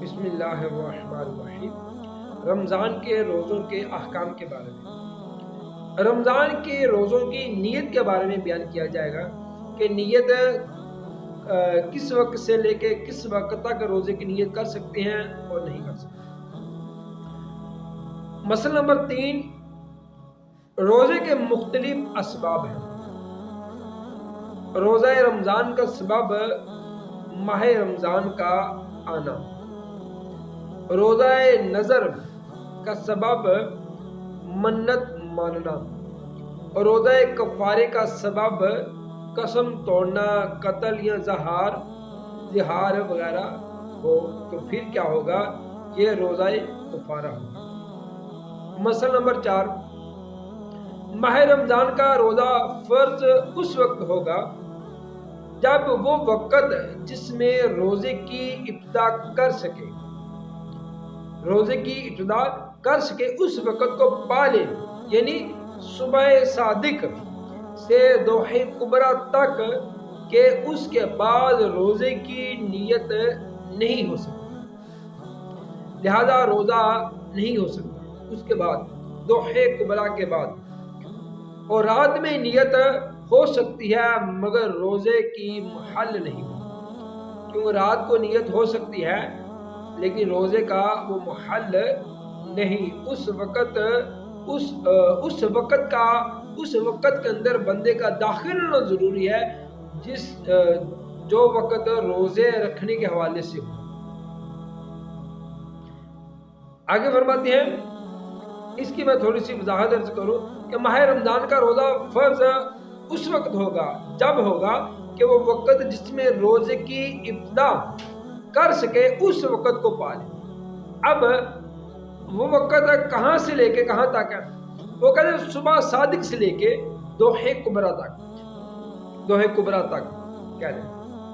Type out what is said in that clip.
بسم اللہ الرحمن الرحیم۔ رمضان کے روزوں کے احکام کے بارے میں، رمضان کے روزوں کی نیت کے بارے میں بیان کیا جائے گا کہ نیت کس وقت سے لے کے کس وقت تک روزے کی نیت کر سکتے ہیں اور نہیں کر سکتے۔ مسئلہ نمبر 3، روزے کے مختلف اسباب ہیں۔ روزہ رمضان کا سبب ماہ رمضان کا آنا، روزہ نظر کا سبب منت ماننا، اور روزہ کفارے کا سبب قسم توڑنا، قتل یا زہار وغیرہ ہو تو پھر کیا ہوگا؟ یہ روزہ کفارہ ہوگا۔ مسئلہ نمبر 4، ماہ رمضان کا روزہ فرض اس وقت ہوگا جب وہ وقت جس میں روزے کی ابتدا کر سکے اس وقت کو پا لے، یعنی صبح صادق سے ضحی کبریٰ تک، کہ اس کے بعد روزے کی نیت نہیں ہو سکتی، لہذا روزہ نہیں ہو سکتا اس کے بعد، ضحی کبریٰ کے بعد۔ اور رات میں نیت ہو سکتی ہے مگر روزے کی محل نہیں ہوتی، کیونکہ رات کو نیت ہو سکتی ہے لیکن روزے کا وہ محل نہیں۔ اس وقت کے اندر بندے کا داخل ہونا ضروری ہے جو وقت روزے رکھنے کے حوالے سے ہو۔ آگے فرماتے ہیں، اس کی میں تھوڑی سی وضاحت عرض کروں کہ ماہ رمضان کا روزہ فرض اس وقت ہوگا کہ وہ وقت جس میں روزے کی ابتدا کر سکے اس وقت کو پا لے۔ اب وہ وقت کہاں سے لے کے کہاں تک ہے؟ وہ کہتے ہیں صبح صادق سے لے کے ضحی کبریٰ تک کہہ دیں۔